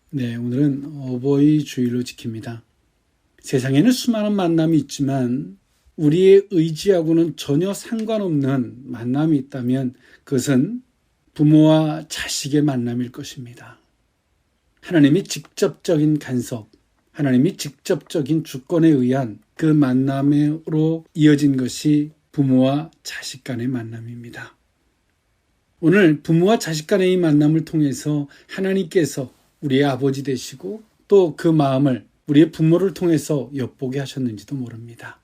네, 오늘은 어버이 주일로 지킵니다. 세상에는 수많은 만남이 있지만 우리의 의지하고는 전혀 상관없는 만남이 있다면 그것은 부모와 자식의 만남일 것입니다. 하나님이 직접적인 간섭, 하나님이 직접적인 주권에 의한 그 만남으로 이어진 것이 부모와 자식 간의 만남입니다. 오늘 부모와 자식 간의 이 만남을 통해서 하나님께서 우리의 아버지 되시고 또 그 마음을 우리의 부모를 통해서 엿보게 하셨는지도 모릅니다.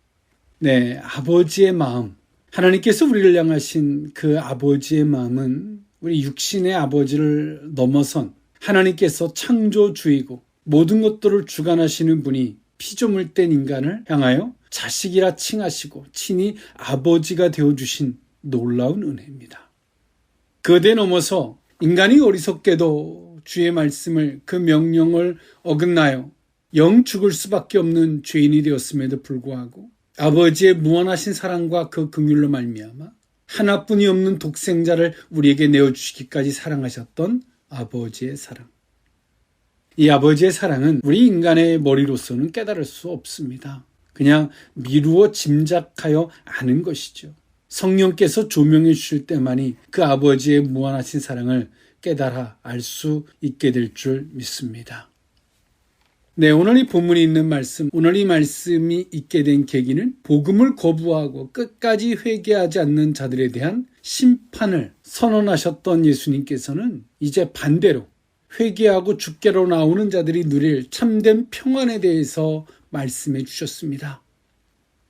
네, 아버지의 마음, 하나님께서 우리를 향하신 그 아버지의 마음은 우리 육신의 아버지를 넘어선 하나님께서 창조주이고 모든 것들을 주관하시는 분이 피조물 된 인간을 향하여 자식이라 칭하시고 친히 아버지가 되어주신 놀라운 은혜입니다. 그대 넘어서 인간이 어리석게도 주의 말씀을 그 명령을 어긋나요 영 죽을 수밖에 없는 죄인이 되었음에도 불구하고 아버지의 무한하신 사랑과 그 긍휼로 말미암아 하나뿐이 없는 독생자를 우리에게 내어주시기까지 사랑하셨던 아버지의 사랑. 이 아버지의 사랑은 우리 인간의 머리로서는 깨달을 수 없습니다. 그냥 미루어 짐작하여 아는 것이죠. 성령께서 조명해 주실 때만이 그 아버지의 무한하신 사랑을 깨달아 알 수 있게 될 줄 믿습니다. 네, 오늘 이 본문이 있는 말씀, 오늘 이 말씀이 있게 된 계기는 복음을 거부하고 끝까지 회개하지 않는 자들에 대한 심판을 선언하셨던 예수님께서는 이제 반대로 회개하고 주께로 나오는 자들이 누릴 참된 평안에 대해서 말씀해 주셨습니다.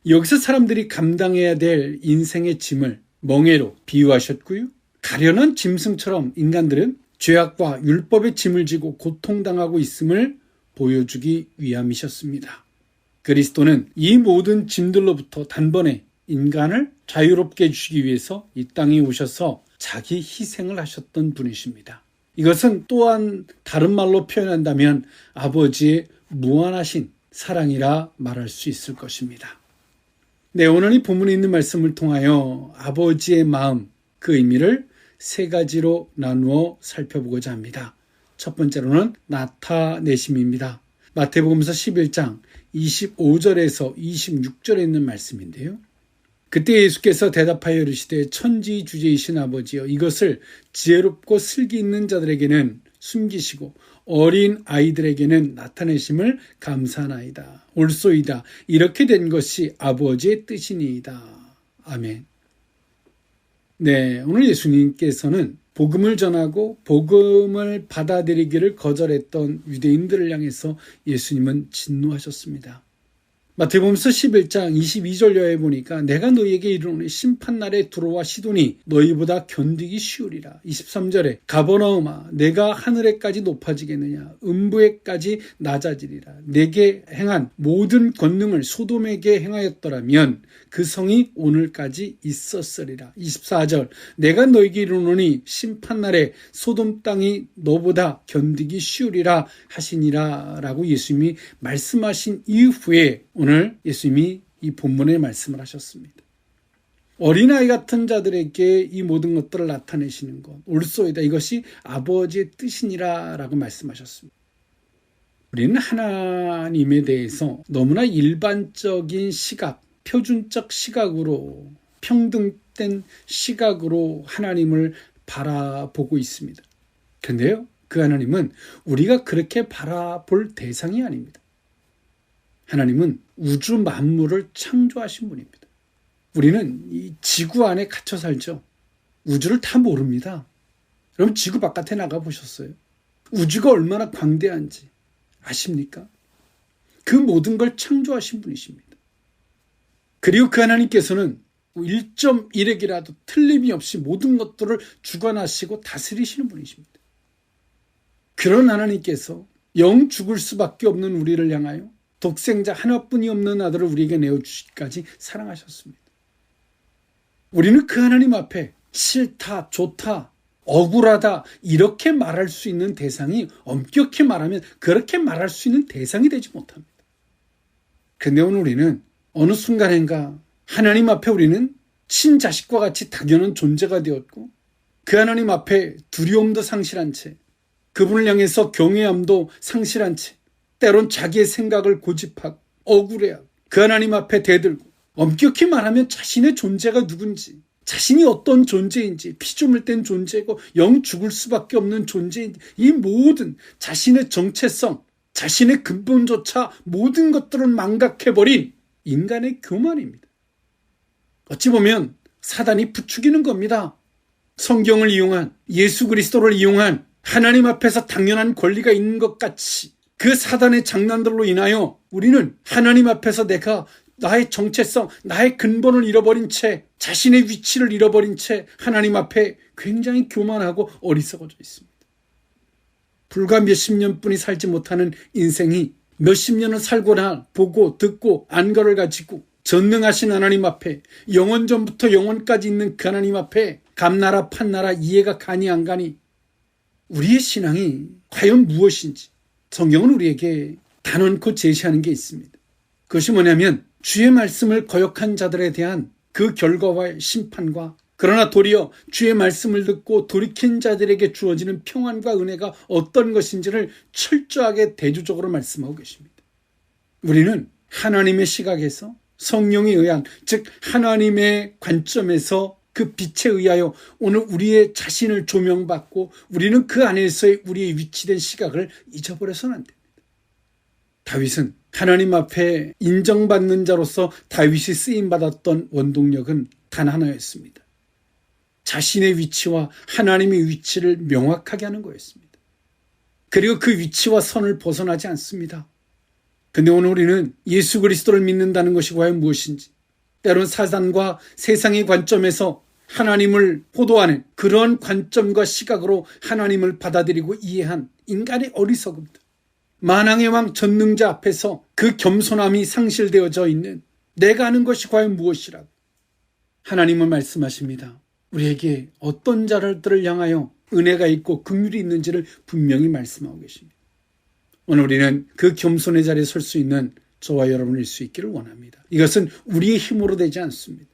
여기서 사람들이 감당해야 될 인생의 짐을 멍에로 비유하셨고요. 가련한 짐승처럼 인간들은 죄악과 율법의 짐을 지고 고통당하고 있음을 보여주기 위함이셨습니다. 그리스도는 이 모든 짐들로부터 단번에 인간을 자유롭게 해주시기 위해서 이 땅에 오셔서 자기 희생을 하셨던 분이십니다. 이것은 또한 다른 말로 표현한다면 아버지의 무한하신 사랑이라 말할 수 있을 것입니다. 네, 오늘 이 본문에 있는 말씀을 통하여 아버지의 마음, 그 의미를 세 가지로 나누어 살펴보고자 합니다. 첫 번째로는 나타내심입니다. 마태복음서 11장 25절에서 26절에 있는 말씀인데요. 그때 예수께서 대답하여 이르시되 천지주제이신 아버지여 이것을 지혜롭고 슬기 있는 자들에게는 숨기시고 어린 아이들에게는 나타내심을 감사하나이다. 옳소이다. 이렇게 된 것이 아버지의 뜻이니이다. 아멘. 네, 오늘 예수님께서는 복음을 전하고 복음을 받아들이기를 거절했던 유대인들을 향해서 예수님은 진노하셨습니다. 마태복음서 11장 22절여에 보니까 내가 너희에게 이르노니 심판날에 두로와 시돈이 너희보다 견디기 쉬우리라. 23절에 가버나움아 내가 하늘에까지 높아지겠느냐 음부에까지 낮아지리라. 내게 행한 모든 권능을 소돔에게 행하였더라면 그 성이 오늘까지 있었으리라. 24절 내가 너희에게 이르노니 심판날에 소돔 땅이 너보다 견디기 쉬우리라 하시니라 라고 예수님이 말씀하신 이후에 오늘 예수님이 이 본문의 말씀을 하셨습니다. 어린아이 같은 자들에게 이 모든 것들을 나타내시는 것, 옳소이다. 이것이 아버지의 뜻이니라 라고 말씀하셨습니다. 우리는 하나님에 대해서 너무나 일반적인 시각, 표준적 시각으로, 평등된 시각으로 하나님을 바라보고 있습니다. 그런데요, 그 하나님은 우리가 그렇게 바라볼 대상이 아닙니다. 하나님은 우주 만물을 창조하신 분입니다. 우리는 이 지구 안에 갇혀 살죠. 우주를 다 모릅니다. 여러분 지구 바깥에 나가보셨어요? 우주가 얼마나 광대한지 아십니까? 그 모든 걸 창조하신 분이십니다. 그리고 그 하나님께서는 1.1핵이라도 틀림이 없이 모든 것들을 주관하시고 다스리시는 분이십니다. 그런 하나님께서 영 죽을 수밖에 없는 우리를 향하여 독생자 하나뿐이 없는 아들을 우리에게 내어주시기까지 사랑하셨습니다. 우리는 그 하나님 앞에 싫다, 좋다, 억울하다 이렇게 말할 수 있는 대상이 엄격히 말하면 그렇게 말할 수 있는 대상이 되지 못합니다. 그런데 오늘 우리는 어느 순간인가 하나님 앞에 우리는 친자식과 같이 당연한 존재가 되었고 그 하나님 앞에 두려움도 상실한 채 그분을 향해서 경외함도 상실한 채 때론 자기의 생각을 고집하고 억울해하고 그 하나님 앞에 대들고 엄격히 말하면 자신의 존재가 누군지, 자신이 어떤 존재인지, 피조물 된 존재고 영 죽을 수밖에 없는 존재인지, 이 모든 자신의 정체성, 자신의 근본조차 모든 것들을 망각해버린 인간의 교만입니다. 어찌 보면 사단이 부추기는 겁니다. 성경을 이용한, 예수 그리스도를 이용한 하나님 앞에서 당연한 권리가 있는 것 같이 그 사단의 장난들로 인하여 우리는 하나님 앞에서 내가 나의 정체성, 나의 근본을 잃어버린 채, 자신의 위치를 잃어버린 채 하나님 앞에 굉장히 교만하고 어리석어져 있습니다. 불과 몇십 년뿐이 살지 못하는 인생이 몇십 년을 살고나 보고 듣고 안거를 가지고 전능하신 하나님 앞에 영원 전부터 영원까지 있는 그 하나님 앞에 감나라 판나라 이해가 가니 안 가니 우리의 신앙이 과연 무엇인지 성경은 우리에게 단언코 제시하는 게 있습니다. 그것이 뭐냐면 주의 말씀을 거역한 자들에 대한 그 결과와의 심판과 그러나 도리어 주의 말씀을 듣고 돌이킨 자들에게 주어지는 평안과 은혜가 어떤 것인지를 철저하게 대조적으로 말씀하고 계십니다. 우리는 하나님의 시각에서 성령에 의한, 즉 하나님의 관점에서 그 빛에 의하여 오늘 우리의 자신을 조명받고 우리는 그 안에서의 우리의 위치된 시각을 잊어버려서는 안 됩니다. 다윗은 하나님 앞에 인정받는 자로서 다윗이 쓰임받았던 원동력은 단 하나였습니다. 자신의 위치와 하나님의 위치를 명확하게 하는 거였습니다. 그리고 그 위치와 선을 벗어나지 않습니다. 근데 오늘 우리는 예수 그리스도를 믿는다는 것이 과연 무엇인지, 때론 사단과 세상의 관점에서 하나님을 호도하는 그런 관점과 시각으로 하나님을 받아들이고 이해한 인간의 어리석음들, 만왕의 왕 전능자 앞에서 그 겸손함이 상실되어져 있는 내가 아는 것이 과연 무엇이라고 하나님은 말씀하십니다. 우리에게 어떤 자들을 향하여 은혜가 있고 긍휼이 있는지를 분명히 말씀하고 계십니다. 오늘 우리는 그 겸손의 자리에 설 수 있는 저와 여러분일 수 있기를 원합니다. 이것은 우리의 힘으로 되지 않습니다.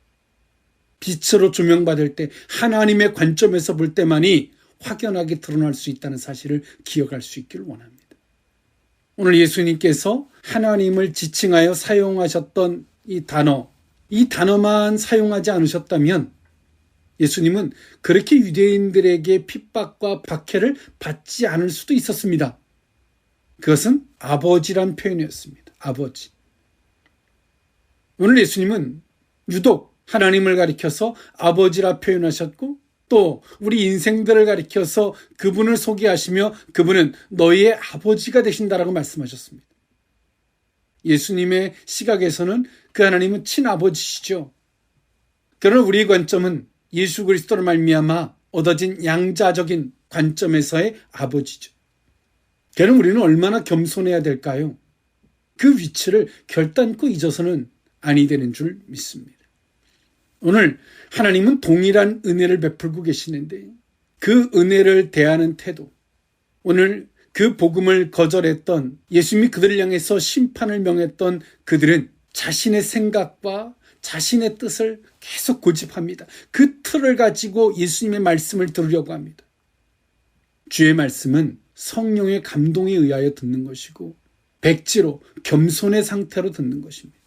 빛으로 조명받을 때 하나님의 관점에서 볼 때만이 확연하게 드러날 수 있다는 사실을 기억할 수 있기를 원합니다. 오늘 예수님께서 하나님을 지칭하여 사용하셨던 이 단어만 사용하지 않으셨다면 예수님은 그렇게 유대인들에게 핍박과 박해를 받지 않을 수도 있었습니다. 그것은 아버지란 표현이었습니다. 아버지. 오늘 예수님은 유독 하나님을 가리켜서 아버지라 표현하셨고 또 우리 인생들을 가리켜서 그분을 소개하시며 그분은 너희의 아버지가 되신다라고 말씀하셨습니다. 예수님의 시각에서는 그 하나님은 친아버지시죠. 그러나 우리의 관점은 예수 그리스도를 말미암아 얻어진 양자적인 관점에서의 아버지죠. 그럼 우리는 얼마나 겸손해야 될까요? 그 위치를 결단코 잊어서는 아니 되는 줄 믿습니다. 오늘 하나님은 동일한 은혜를 베풀고 계시는데 그 은혜를 대하는 태도, 오늘 그 복음을 거절했던 예수님이 그들을 향해서 심판을 명했던 그들은 자신의 생각과 자신의 뜻을 계속 고집합니다. 그 틀을 가지고 예수님의 말씀을 들으려고 합니다. 주의 말씀은 성령의 감동에 의하여 듣는 것이고 백지로 겸손의 상태로 듣는 것입니다.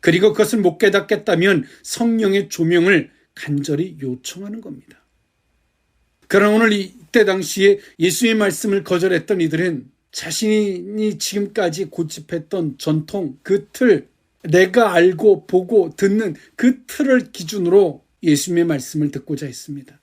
그리고 그것을 못 깨닫겠다면 성령의 조명을 간절히 요청하는 겁니다. 그러나 오늘 이때 당시에 예수의 말씀을 거절했던 이들은 자신이 지금까지 고집했던 전통, 그 틀, 내가 알고 보고 듣는 그 틀을 기준으로 예수님의 말씀을 듣고자 했습니다.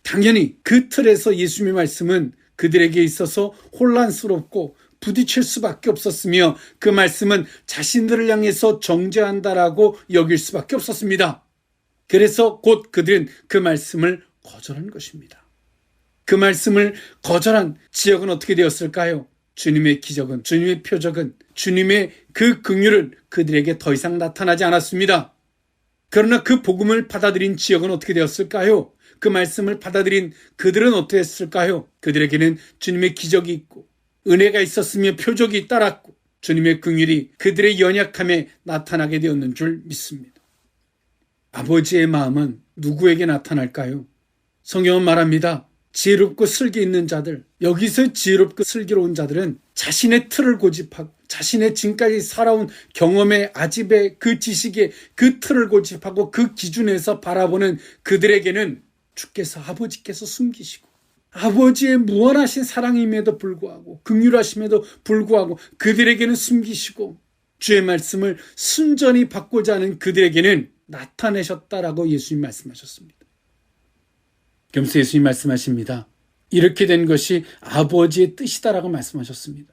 당연히 그 틀에서 예수님의 말씀은 그들에게 있어서 혼란스럽고 부딪힐 수밖에 없었으며 그 말씀은 자신들을 향해서 정죄한다라고 여길 수밖에 없었습니다. 그래서 곧 그들은 그 말씀을 거절한 것입니다. 그 말씀을 거절한 지역은 어떻게 되었을까요? 주님의 기적은, 주님의 표적은, 주님의 그 긍휼은 그들에게 더 이상 나타나지 않았습니다. 그러나 그 복음을 받아들인 지역은 어떻게 되었을까요? 그 말씀을 받아들인 그들은 어떻게 했을까요? 그들에게는 주님의 기적이 있고 은혜가 있었으며 표적이 따랐고 주님의 긍휼이 그들의 연약함에 나타나게 되었는 줄 믿습니다. 아버지의 마음은 누구에게 나타날까요? 성경은 말합니다. 지혜롭고 슬기 있는 자들, 여기서 지혜롭고 슬기로운 자들은 자신의 틀을 고집하고 자신의 지금까지 살아온 경험의 아집의 그 지식의 그 틀을 고집하고 그 기준에서 바라보는 그들에게는 주께서 아버지께서 숨기시고 아버지의 무한하신 사랑임에도 불구하고 긍휼하심에도 불구하고 그들에게는 숨기시고 주의 말씀을 순전히 받고자 하는 그들에게는 나타내셨다라고 예수님 말씀하셨습니다. 그러면서 예수님 말씀하십니다. 이렇게 된 것이 아버지의 뜻이다라고 말씀하셨습니다.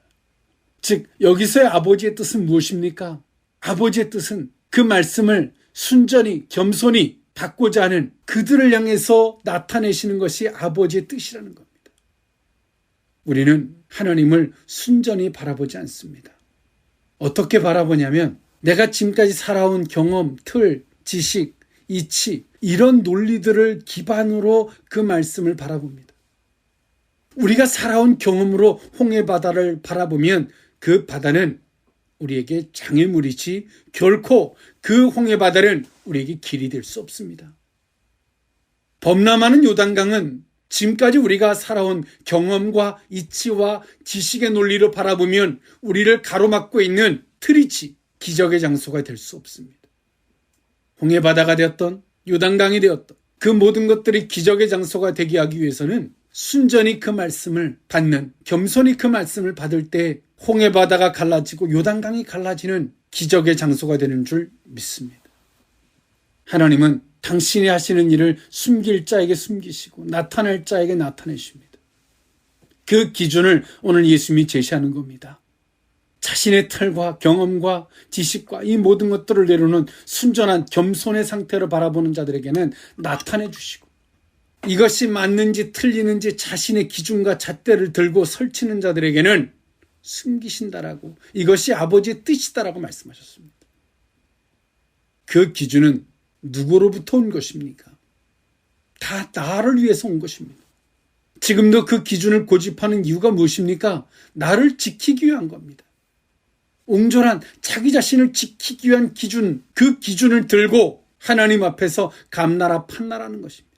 즉 여기서의 아버지의 뜻은 무엇입니까? 아버지의 뜻은 그 말씀을 순전히 겸손히 받고자 하는 그들을 향해서 나타내시는 것이 아버지의 뜻이라는 겁니다. 우리는 하나님을 순전히 바라보지 않습니다. 어떻게 바라보냐면 내가 지금까지 살아온 경험, 틀, 지식, 이치 이런 논리들을 기반으로 그 말씀을 바라봅니다. 우리가 살아온 경험으로 홍해 바다를 바라보면 그 바다는 우리에게 장애물이지 결코 그 홍해 바다는 우리에게 길이 될 수 없습니다. 범람하는 요단강은 지금까지 우리가 살아온 경험과 이치와 지식의 논리로 바라보면 우리를 가로막고 있는 틀이지 기적의 장소가 될 수 없습니다. 홍해 바다가 되었던 요단강이 되었던 그 모든 것들이 기적의 장소가 되게 하기 위해서는 순전히 그 말씀을 받는, 겸손히 그 말씀을 받을 때 홍해 바다가 갈라지고 요단강이 갈라지는 기적의 장소가 되는 줄 믿습니다. 하나님은 당신이 하시는 일을 숨길 자에게 숨기시고 나타낼 자에게 나타내십니다. 그 기준을 오늘 예수님이 제시하는 겁니다. 자신의 틀과 경험과 지식과 이 모든 것들을 내려놓은 순전한 겸손의 상태로 바라보는 자들에게는 나타내 주시고 이것이 맞는지 틀리는지 자신의 기준과 잣대를 들고 설치는 자들에게는 숨기신다라고 이것이 아버지의 뜻이다라고 말씀하셨습니다. 그 기준은 누구로부터 온 것입니까? 다 나를 위해서 온 것입니다. 지금도 그 기준을 고집하는 이유가 무엇입니까? 나를 지키기 위한 겁니다. 옹졸한 자기 자신을 지키기 위한 기준, 그 기준을 들고 하나님 앞에서 감나라 판나라는 것입니다.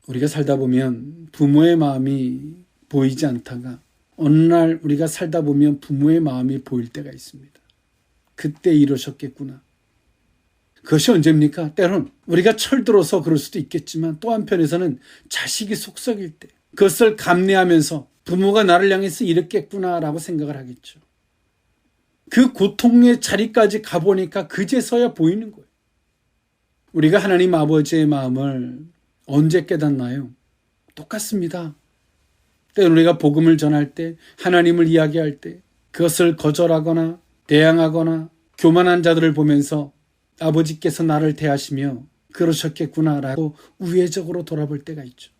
우리가 살다 보면 부모의 마음이 보이지 않다가 어느 날 우리가 살다 보면 부모의 마음이 보일 때가 있습니다. 그때 이러셨겠구나. 그것이 언제입니까? 때론 우리가 철들어서 그럴 수도 있겠지만 또 한편에서는 자식이 속썩일 때 그것을 감내하면서 부모가 나를 향해서 이랬겠구나라고 생각을 하겠죠. 그 고통의 자리까지 가보니까 그제서야 보이는 거예요. 우리가 하나님 아버지의 마음을 언제 깨닫나요? 똑같습니다. 때론 우리가 복음을 전할 때, 하나님을 이야기할 때 그것을 거절하거나 대항하거나 교만한 자들을 보면서 아버지께서 나를 대하시며 그러셨겠구나라고 우회적으로 돌아볼 때가 있죠.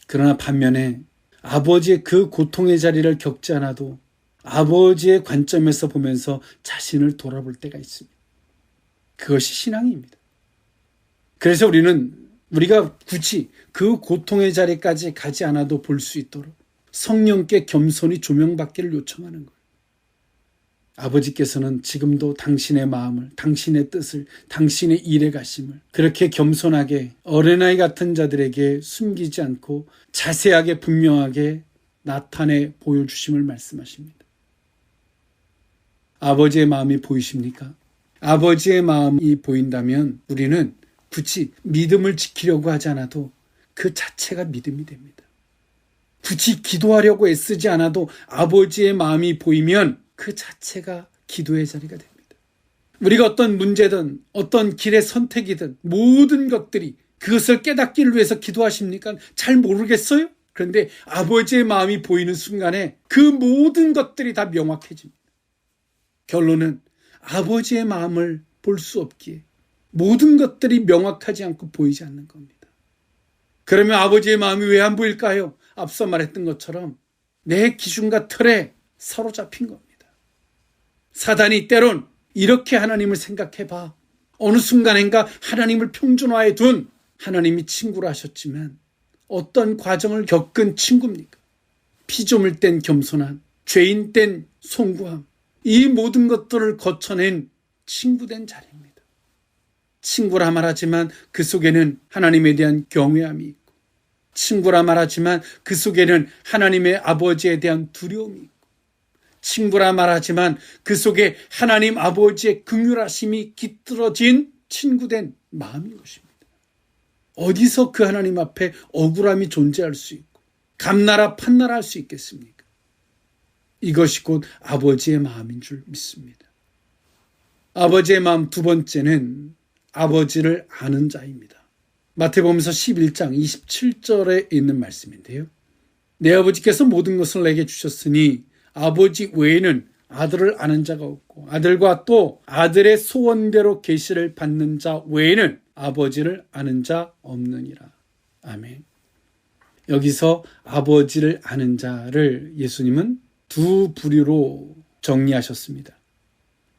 그러나 반면에 아버지의 그 고통의 자리를 겪지 않아도 아버지의 관점에서 보면서 자신을 돌아볼 때가 있습니다. 그것이 신앙입니다. 그래서 우리가 굳이 그 고통의 자리까지 가지 않아도 볼 수 있도록 성령께 겸손히 조명받기를 요청하는 거예요. 아버지께서는 지금도 당신의 마음을, 당신의 뜻을, 당신의 일에 가심을 그렇게 겸손하게 어린아이 같은 자들에게 숨기지 않고 자세하게 분명하게 나타내 보여주심을 말씀하십니다. 아버지의 마음이 보이십니까? 아버지의 마음이 보인다면 우리는 굳이 믿음을 지키려고 하지 않아도 그 자체가 믿음이 됩니다. 굳이 기도하려고 애쓰지 않아도 아버지의 마음이 보이면 그 자체가 기도의 자리가 됩니다. 우리가 어떤 문제든 어떤 길의 선택이든 모든 것들이 그것을 깨닫기를 위해서 기도하십니까? 잘 모르겠어요? 그런데 아버지의 마음이 보이는 순간에 그 모든 것들이 다 명확해집니다. 결론은 아버지의 마음을 볼 수 없기에 모든 것들이 명확하지 않고 보이지 않는 겁니다. 그러면 아버지의 마음이 왜 안 보일까요? 앞서 말했던 것처럼 내 기준과 틀에 사로잡힌 겁니다. 사단이 때론 이렇게 하나님을 생각해봐. 어느 순간인가 하나님을 평준화해 둔 하나님이 친구라 하셨지만 어떤 과정을 겪은 친구입니까? 피조물 땐 겸손함, 죄인 땐 송구함, 이 모든 것들을 거쳐낸 친구된 자리입니다. 친구라 말하지만 그 속에는 하나님에 대한 경외함이 있고 친구라 말하지만 그 속에는 하나님의 아버지에 대한 두려움이 있고, 친구라 말하지만 그 속에 하나님 아버지의 긍휼하심이 깃들어진 친구된 마음인 것입니다. 어디서 그 하나님 앞에 억울함이 존재할 수 있고 감나라 판나라 할 수 있겠습니까? 이것이 곧 아버지의 마음인 줄 믿습니다. 아버지의 마음 두 번째는 아버지를 아는 자입니다. 마태복음서 11장 27절에 있는 말씀인데요. 내 아버지께서 모든 것을 내게 주셨으니 아버지 외에는 아들을 아는 자가 없고 아들과 또 아들의 소원대로 계시를 받는 자 외에는 아버지를 아는 자 없느니라. 아멘. 여기서 아버지를 아는 자를 예수님은 두 부류로 정리하셨습니다.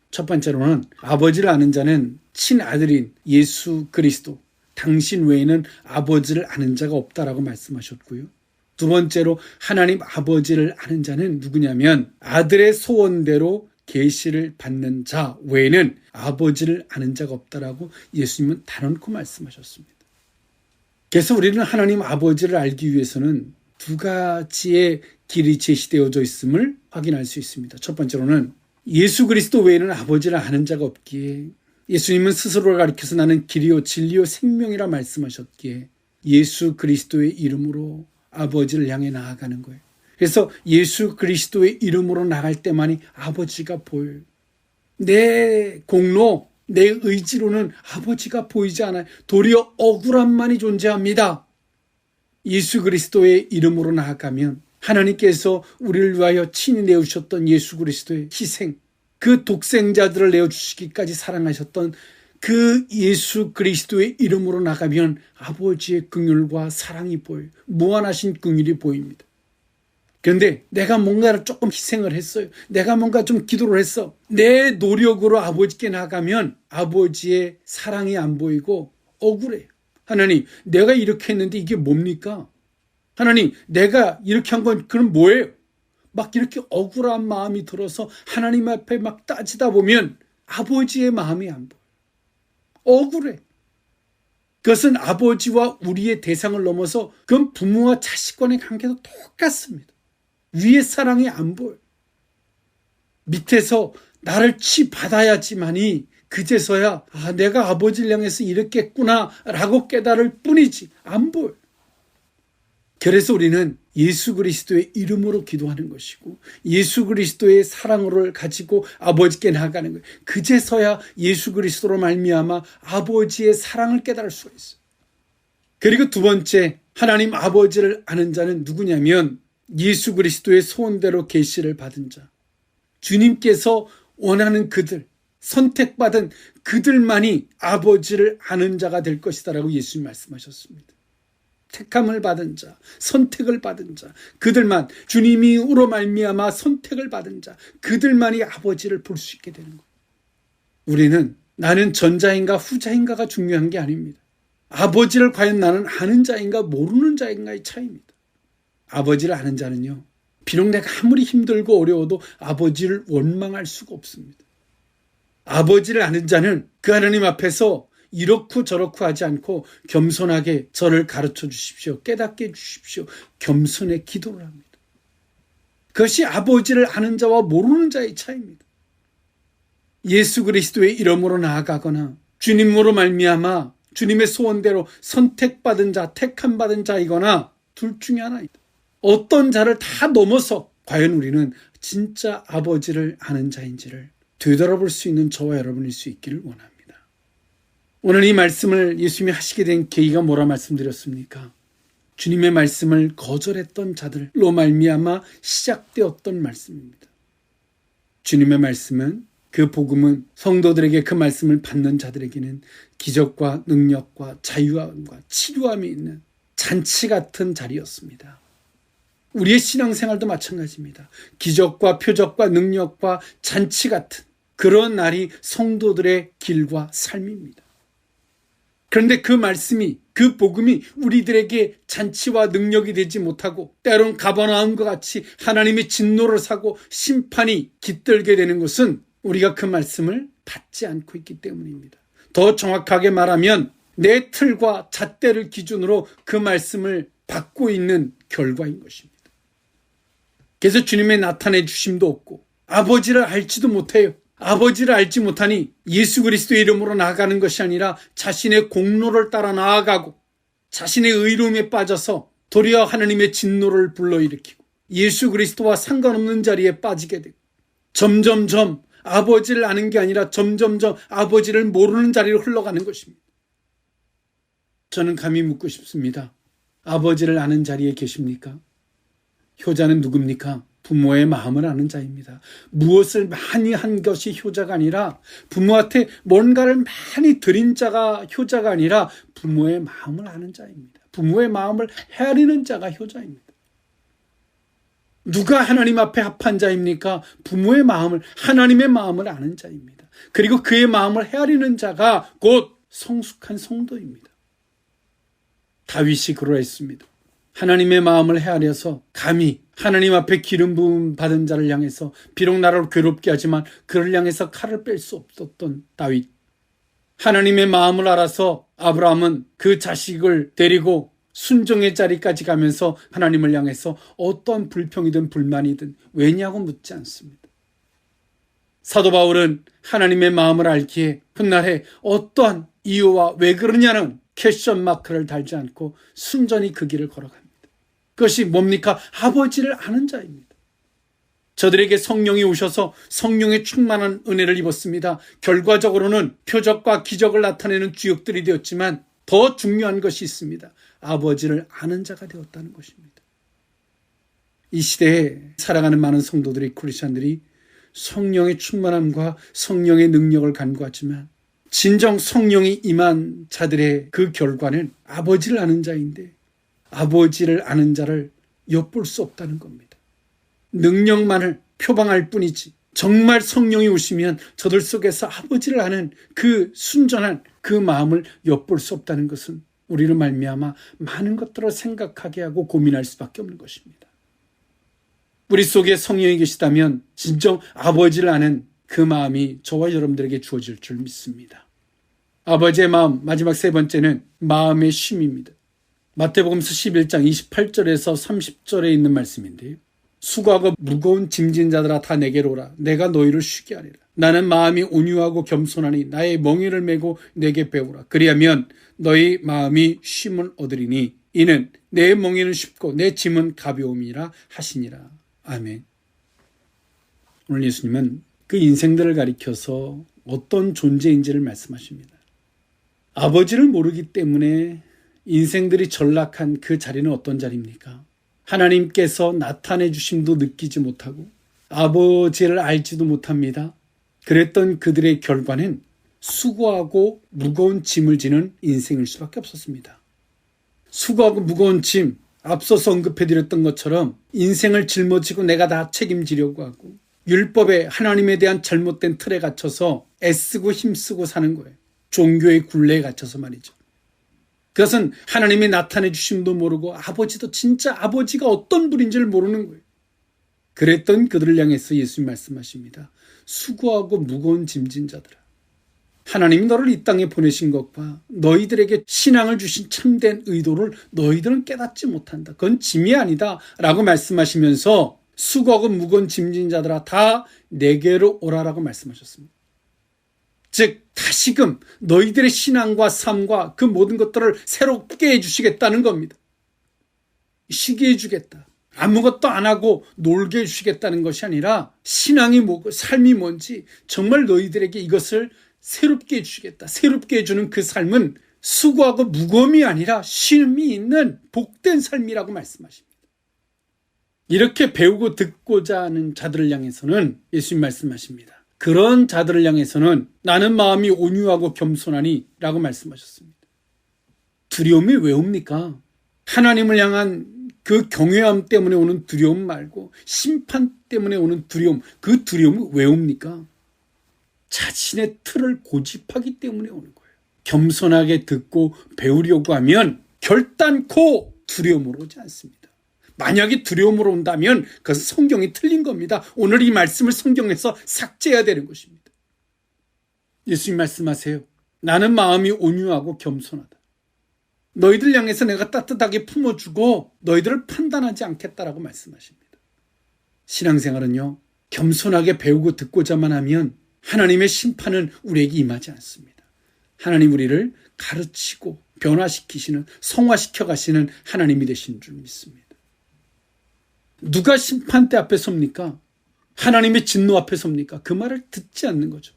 첫 번째로는 아버지를 아는 자는 친아들인 예수 그리스도, 당신 외에는 아버지를 아는 자가 없다라고 말씀하셨고요. 두 번째로 하나님 아버지를 아는 자는 누구냐면 아들의 소원대로 계시를 받는 자 외에는 아버지를 아는 자가 없다라고 예수님은 단언코 말씀하셨습니다. 그래서 우리는 하나님 아버지를 알기 위해서는 두 가지의 길이 제시되어져 있음을 확인할 수 있습니다. 첫 번째로는 예수 그리스도 외에는 아버지를 아는 자가 없기에 예수님은 스스로를 가리켜서 나는 길이요 진리요 생명이라 말씀하셨기에 예수 그리스도의 이름으로 아버지를 향해 나아가는 거예요. 그래서 예수 그리스도의 이름으로 나갈 때만이 아버지가 보여요. 내 공로, 내 의지로는 아버지가 보이지 않아요. 도리어 억울함만이 존재합니다. 예수 그리스도의 이름으로 나아가면 하나님께서 우리를 위하여 친히 내어주셨던 예수 그리스도의 희생, 그 독생자들을 내어주시기까지 사랑하셨던 그 예수 그리스도의 이름으로 나가면 아버지의 긍휼과 사랑이 보여요. 무한하신 긍휼이 보입니다. 그런데 내가 뭔가를 조금 희생을 했어요. 내가 뭔가 좀 기도를 했어. 내 노력으로 아버지께 나가면 아버지의 사랑이 안 보이고 억울해요. 하나님, 내가 이렇게 했는데 이게 뭡니까? 하나님, 내가 이렇게 한 건 그럼 뭐예요? 막 이렇게 억울한 마음이 들어서 하나님 앞에 막 따지다 보면 아버지의 마음이 안 보여요. 억울해. 그것은 아버지와 우리의 대상을 넘어서 그건 부모와 자식 간의 관계도 똑같습니다. 위의 사랑이 안 보여요. 밑에서 나를 치받아야지만이 그제서야 내가 아버지를 향해서 이렇게 했구나 라고 깨달을 뿐이지 안 보여요. 그래서 우리는 예수 그리스도의 이름으로 기도하는 것이고 예수 그리스도의 사랑을 가지고 아버지께 나아가는 거예요. 그제서야 예수 그리스도로 말미암아 아버지의 사랑을 깨달을 수가 있어요. 그리고 두 번째, 하나님 아버지를 아는 자는 누구냐면 예수 그리스도의 소원대로 계시를 받은 자, 주님께서 원하는 그들, 선택받은 그들만이 아버지를 아는 자가 될 것이다라고 예수님 말씀하셨습니다. 택함을 받은 자, 선택을 받은 자, 그들만, 주님이로 말미암아 선택을 받은 자, 그들만이 아버지를 볼 수 있게 되는 거예요. 우리는 나는 전자인가 후자인가가 중요한 게 아닙니다. 아버지를 과연 나는 아는 자인가 모르는 자인가의 차이입니다. 아버지를 아는 자는요, 비록 내가 아무리 힘들고 어려워도 아버지를 원망할 수가 없습니다. 아버지를 아는 자는 그 하나님 앞에서 이렇고 저렇고 하지 않고 겸손하게 저를 가르쳐 주십시오. 깨닫게 해주십시오. 겸손의 기도를 합니다. 그것이 아버지를 아는 자와 모르는 자의 차이입니다. 예수 그리스도의 이름으로 나아가거나 주님으로 말미암아 주님의 소원대로 선택받은 자, 택함받은 자이거나 둘 중에 하나입니다. 어떤 자를 다 넘어서 과연 우리는 진짜 아버지를 아는 자인지를 되돌아볼 수 있는 저와 여러분일 수 있기를 원합니다. 오늘 이 말씀을 예수님이 하시게 된 계기가 뭐라 말씀드렸습니까? 주님의 말씀을 거절했던 자들로 말미암아 시작되었던 말씀입니다. 주님의 말씀은, 그 복음은 성도들에게 그 말씀을 받는 자들에게는 기적과 능력과 자유함과 치료함이 있는 잔치 같은 자리였습니다. 우리의 신앙생활도 마찬가지입니다. 기적과 표적과 능력과 잔치 같은 그런 날이 성도들의 길과 삶입니다. 그런데 그 말씀이, 그 복음이 우리들에게 잔치와 능력이 되지 못하고 때론 가버나움과 같이 하나님의 진노를 사고 심판이 깃들게 되는 것은 우리가 그 말씀을 받지 않고 있기 때문입니다. 더 정확하게 말하면 내 틀과 잣대를 기준으로 그 말씀을 받고 있는 결과인 것입니다. 그래서 주님의 나타내 주심도 없고 아버지를 알지도 못해요. 아버지를 알지 못하니 예수 그리스도의 이름으로 나아가는 것이 아니라 자신의 공로를 따라 나아가고 자신의 의로움에 빠져서 도리어 하나님의 진노를 불러일으키고 예수 그리스도와 상관없는 자리에 빠지게 되고 점점점 아버지를 아는 게 아니라 점점점 아버지를 모르는 자리로 흘러가는 것입니다. 저는 감히 묻고 싶습니다. 아버지를 아는 자리에 계십니까? 효자는 누굽니까? 부모의 마음을 아는 자입니다. 무엇을 많이 한 것이 효자가 아니라 부모한테 뭔가를 많이 드린 자가 효자가 아니라 부모의 마음을 아는 자입니다. 부모의 마음을 헤아리는 자가 효자입니다. 누가 하나님 앞에 합한 자입니까? 부모의 마음을, 하나님의 마음을 아는 자입니다. 그리고 그의 마음을 헤아리는 자가 곧 성숙한 성도입니다. 다윗이 그러했습니다. 하나님의 마음을 헤아려서 감히 하나님 앞에 기름 부음 받은 자를 향해서 비록 나를 괴롭게 하지만 그를 향해서 칼을 뺄 수 없었던 다윗. 하나님의 마음을 알아서 아브라함은 그 자식을 데리고 순종의 자리까지 가면서 하나님을 향해서 어떤 불평이든 불만이든 왜냐고 묻지 않습니다. 사도 바울은 하나님의 마음을 알기에 훗날에 어떠한 이유와 왜 그러냐는 퀘스천 마크를 달지 않고 순전히 그 길을 걸어갑니다. 그것이 뭡니까? 아버지를 아는 자입니다. 저들에게 성령이 오셔서 성령의 충만한 은혜를 입었습니다. 결과적으로는 표적과 기적을 나타내는 주역들이 되었지만 더 중요한 것이 있습니다. 아버지를 아는 자가 되었다는 것입니다. 이 시대에 살아가는 많은 성도들이, 크리스찬들이 성령의 충만함과 성령의 능력을 간구하지만 진정 성령이 임한 자들의 그 결과는 아버지를 아는 자인데 아버지를 아는 자를 엿볼 수 없다는 겁니다. 능력만을 표방할 뿐이지 정말 성령이 오시면 저들 속에서 아버지를 아는 그 순전한 그 마음을 엿볼 수 없다는 것은 우리를 말미암아 많은 것들을 생각하게 하고 고민할 수밖에 없는 것입니다. 우리 속에 성령이 계시다면 진정 아버지를 아는 그 마음이 저와 여러분들에게 주어질 줄 믿습니다. 아버지의 마음, 마지막 세 번째는 마음의 쉼입니다. 마태복음서 11장 28절에서 30절에 있는 말씀인데요. 수고하고 무거운 짐진 자들아 다 내게로 오라. 내가 너희를 쉬게 하리라. 나는 마음이 온유하고 겸손하니 나의 멍에를 메고 내게 배우라. 그리하면 너희 마음이 쉼을 얻으리니 이는 내 멍에는 쉽고 내 짐은 가벼움이라 하시니라. 아멘. 오늘 예수님은 그 인생들을 가리켜서 어떤 존재인지를 말씀하십니다. 아버지를 모르기 때문에 인생들이 전락한 그 자리는 어떤 자리입니까? 하나님께서 나타내 주심도 느끼지 못하고 아버지를 알지도 못합니다. 그랬던 그들의 결과는 수고하고 무거운 짐을 지는 인생일 수밖에 없었습니다. 수고하고 무거운 짐, 앞서서 언급해드렸던 것처럼 인생을 짊어지고 내가 다 책임지려고 하고 율법에 하나님에 대한 잘못된 틀에 갇혀서 애쓰고 힘쓰고 사는 거예요. 종교의 굴레에 갇혀서 말이죠. 그것은 하나님이 나타내 주심도 모르고 아버지도 진짜 아버지가 어떤 분인지를 모르는 거예요. 그랬던 그들을 향해서 예수님 말씀하십니다. 수고하고 무거운 짐진 자들아. 하나님이 너를 이 땅에 보내신 것과 너희들에게 신앙을 주신 참된 의도를 너희들은 깨닫지 못한다. 그건 짐이 아니다 라고 말씀하시면서 수고하고 무거운 짐진 자들아 다 내게로 오라라고 말씀하셨습니다. 즉 다시금 너희들의 신앙과 삶과 그 모든 것들을 새롭게 해주시겠다는 겁니다. 쉬게 해주겠다. 아무것도 안 하고 놀게 해주시겠다는 것이 아니라 신앙이 뭐고 삶이 뭔지 정말 너희들에게 이것을 새롭게 해주시겠다. 새롭게 해주는 그 삶은 수고하고 무거움이 아니라 쉼이 있는 복된 삶이라고 말씀하십니다. 이렇게 배우고 듣고자 하는 자들을 향해서는 예수님 말씀하십니다. 그런 자들을 향해서는 나는 마음이 온유하고 겸손하니 라고 말씀하셨습니다. 두려움이 왜 옵니까? 하나님을 향한 그 경외함 때문에 오는 두려움 말고 심판 때문에 오는 두려움, 그 두려움이 왜 옵니까? 자신의 틀을 고집하기 때문에 오는 거예요. 겸손하게 듣고 배우려고 하면 결단코 두려움으로 오지 않습니다. 만약에 두려움으로 온다면 그것은 성경이 틀린 겁니다. 오늘 이 말씀을 성경에서 삭제해야 되는 것입니다. 예수님 말씀하세요. 나는 마음이 온유하고 겸손하다. 너희들 향해서 내가 따뜻하게 품어주고 너희들을 판단하지 않겠다라고 말씀하십니다. 신앙생활은요, 겸손하게 배우고 듣고자만 하면 하나님의 심판은 우리에게 임하지 않습니다. 하나님 우리를 가르치고 변화시키시는, 성화시켜 가시는 하나님이 되신 줄 믿습니다. 누가 심판대 앞에 섭니까? 하나님의 진노 앞에 섭니까? 그 말을 듣지 않는 거죠.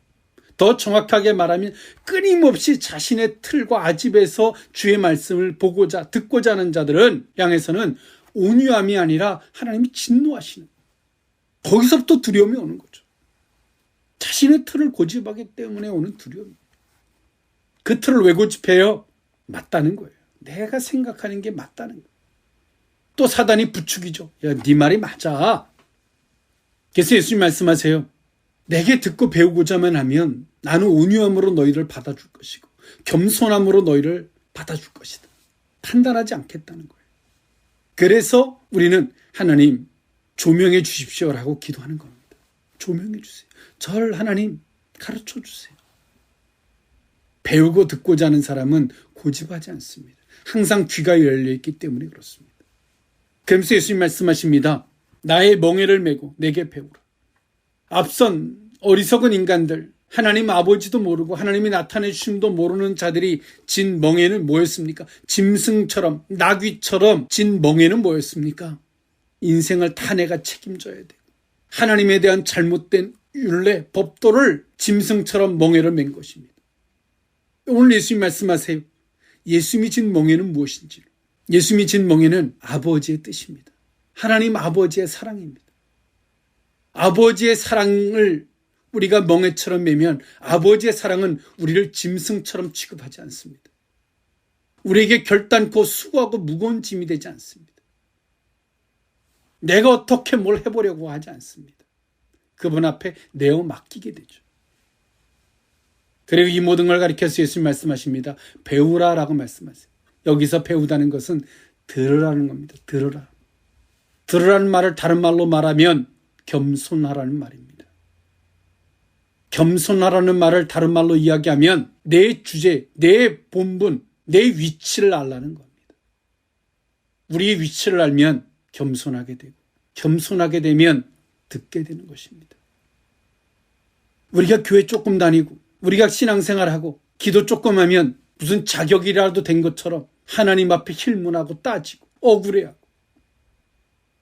더 정확하게 말하면 끊임없이 자신의 틀과 아집에서 주의 말씀을 보고자 듣고자 하는 자들은 향해서는 온유함이 아니라 하나님이 진노하시는, 거기서부터 두려움이 오는 거죠. 자신의 틀을 고집하기 때문에 오는 두려움. 그 틀을 왜 고집해요? 맞다는 거예요. 내가 생각하는 게 맞다는 거예요. 또 사단이 부추기죠. 야, 네 말이 맞아. 그래서 예수님 말씀하세요. 내게 듣고 배우고자만 하면 나는 온유함으로 너희를 받아줄 것이고 겸손함으로 너희를 받아줄 것이다. 판단하지 않겠다는 거예요. 그래서 우리는 하나님 조명해 주십시오라고 기도하는 겁니다. 조명해 주세요. 저를 하나님 가르쳐 주세요. 배우고 듣고자 하는 사람은 고집하지 않습니다. 항상 귀가 열려있기 때문에 그렇습니다. 그러면서 예수님 말씀하십니다. 나의 멍에를 메고 내게 배우라. 앞선 어리석은 인간들, 하나님 아버지도 모르고 하나님이 나타내 주심도 모르는 자들이 진 멍에는 뭐였습니까? 짐승처럼, 나귀처럼 진 멍에는 뭐였습니까? 인생을 다 내가 책임져야 되고 하나님에 대한 잘못된 율례, 법도를 짐승처럼 멍에를 맨 것입니다. 오늘 예수님 말씀하세요. 예수님이 진 멍에는 무엇인지. 예수님이 진 멍에는 아버지의 뜻입니다. 하나님 아버지의 사랑입니다. 아버지의 사랑을 우리가 멍에처럼 매면 아버지의 사랑은 우리를 짐승처럼 취급하지 않습니다. 우리에게 결단코 수고하고 무거운 짐이 되지 않습니다. 내가 어떻게 뭘 해보려고 하지 않습니다. 그분 앞에 내어 맡기게 되죠. 그리고 이 모든 걸 가리켜서 예수님 말씀하십니다. 배우라라고 말씀하세요. 여기서 배우다는 것은 들으라는 겁니다. 들으라. 들으라는 말을 다른 말로 말하면 겸손하라는 말입니다. 겸손하라는 말을 다른 말로 이야기하면 내 주제, 내 본분, 내 위치를 알라는 겁니다. 우리의 위치를 알면 겸손하게 되고 겸손하게 되면 듣게 되는 것입니다. 우리가 교회 조금 다니고 우리가 신앙생활하고 기도 조금 하면 무슨 자격이라도 된 것처럼 하나님 앞에 힐문하고 따지고 억울해하고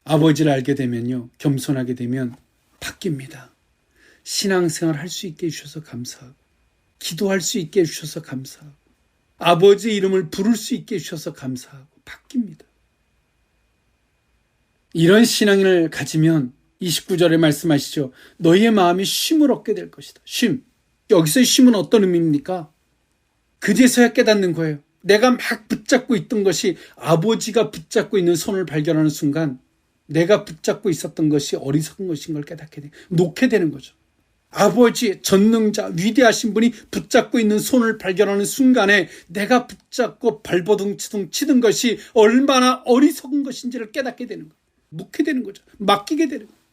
아버지를 알게 되면요. 겸손하게 되면 바뀝니다. 신앙생활 할 수 있게 해주셔서 감사하고 기도할 수 있게 해주셔서 감사하고 아버지 이름을 부를 수 있게 해주셔서 감사하고 바뀝니다. 이런 신앙을 가지면 29절에 말씀하시죠. 너희의 마음이 쉼을 얻게 될 것이다. 쉼. 여기서의 쉼은 어떤 의미입니까? 그제서야 깨닫는 거예요. 내가 막 붙잡고 있던 것이 아버지가 붙잡고 있는 손을 발견하는 순간 내가 붙잡고 있었던 것이 어리석은 것인 걸 깨닫게 돼. 놓게 되는 거죠. 아버지, 전능자, 위대하신 분이 붙잡고 있는 손을 발견하는 순간에 내가 붙잡고 발버둥치둥 치던 것이 얼마나 어리석은 것인지를 깨닫게 되는 거예요. 묵게 되는 거죠. 맡기게 되는 거예요.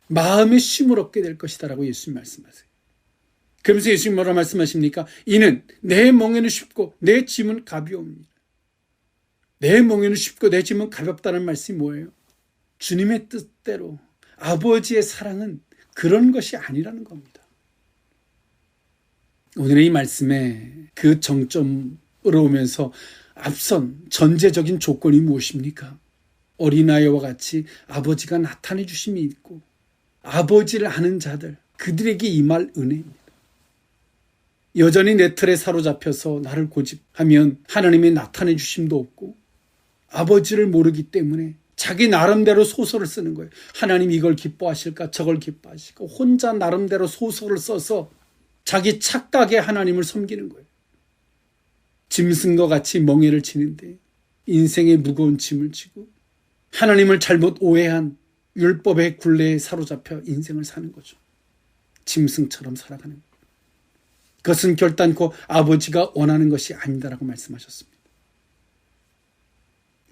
마음의 쉼을 얻게 될 것이다 라고 예수님 말씀하세요. 그러면서 예수님 뭐라 말씀하십니까? 이는 내 멍에는 쉽고 내 짐은 가벼웁니다. 내 멍에는 쉽고 내 짐은 가볍다는 말씀이 뭐예요? 주님의 뜻대로 아버지의 사랑은 그런 것이 아니라는 겁니다. 오늘의 이 말씀에 그 정점으로 오면서 앞선 전제적인 조건이 무엇입니까? 어린아이와 같이 아버지가 나타내 주심이 있고 아버지를 아는 자들, 그들에게 임할 은혜입니다. 여전히 내 틀에 사로잡혀서 나를 고집하면 하나님의 나타내 주심도 없고 아버지를 모르기 때문에 자기 나름대로 소설을 쓰는 거예요. 하나님 이걸 기뻐하실까 저걸 기뻐하실까 혼자 나름대로 소설을 써서 자기 착각에 하나님을 섬기는 거예요. 짐승과 같이 멍에를 치는데 인생의 무거운 짐을 지고 하나님을 잘못 오해한 율법의 굴레에 사로잡혀 인생을 사는 거죠. 짐승처럼 살아가는 거예요. 그것은 결단코 아버지가 원하는 것이 아니다라고 말씀하셨습니다.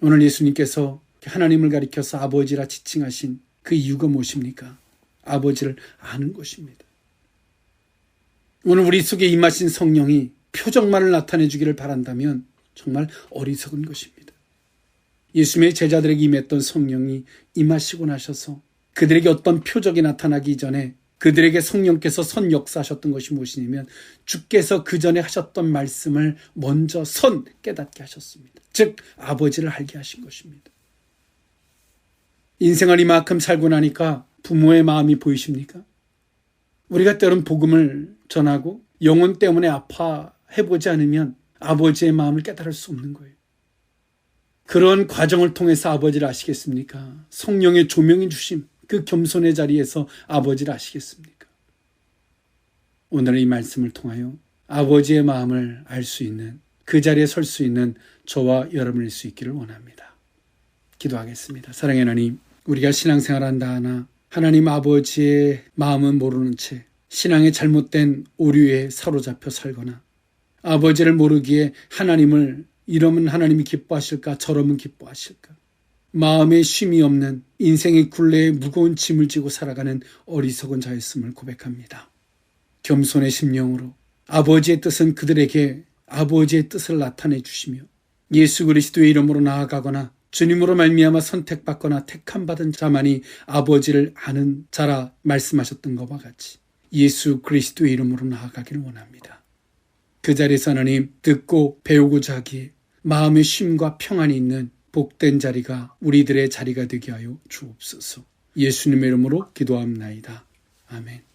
오늘 예수님께서 하나님을 가리켜서 아버지라 지칭하신 그 이유가 무엇입니까? 아버지를 아는 것입니다. 오늘 우리 속에 임하신 성령이 표적만을 나타내 주기를 바란다면 정말 어리석은 것입니다. 예수님의 제자들에게 임했던 성령이 임하시고 나셔서 그들에게 어떤 표적이 나타나기 전에 그들에게 성령께서 선 역사하셨던 것이 무엇이냐면 주께서 그 전에 하셨던 말씀을 먼저 깨닫게 하셨습니다. 즉 아버지를 알게 하신 것입니다. 인생을 이만큼 살고 나니까 부모의 마음이 보이십니까? 우리가 때론 복음을 전하고 영혼 때문에 아파해보지 않으면 아버지의 마음을 깨달을 수 없는 거예요. 그런 과정을 통해서 아버지를 아시겠습니까? 성령의 조명이 주심, 그 겸손의 자리에서 아버지를 아시겠습니까? 오늘 이 말씀을 통하여 아버지의 마음을 알 수 있는, 그 자리에 설 수 있는 저와 여러분일 수 있기를 원합니다. 기도하겠습니다. 사랑의 하나님, 우리가 신앙생활한다 하나 하나님 아버지의 마음은 모르는 채 신앙의 잘못된 오류에 사로잡혀 살거나 아버지를 모르기에 하나님을 이러면 하나님이 기뻐하실까 저러면 기뻐하실까 마음에 쉼이 없는 인생의 굴레에 무거운 짐을 지고 살아가는 어리석은 자였음을 고백합니다. 겸손의 심령으로 아버지의 뜻은 그들에게 아버지의 뜻을 나타내 주시며 예수 그리스도의 이름으로 나아가거나 주님으로 말미암아 선택받거나 택함받은 자만이 아버지를 아는 자라 말씀하셨던 것과 같이 예수 그리스도의 이름으로 나아가기를 원합니다. 그 자리에서 하나님 듣고 배우고자 하기에 마음의 쉼과 평안이 있는 복된 자리가 우리들의 자리가 되게 하여 주옵소서. 예수님의 이름으로 기도합나이다. 아멘.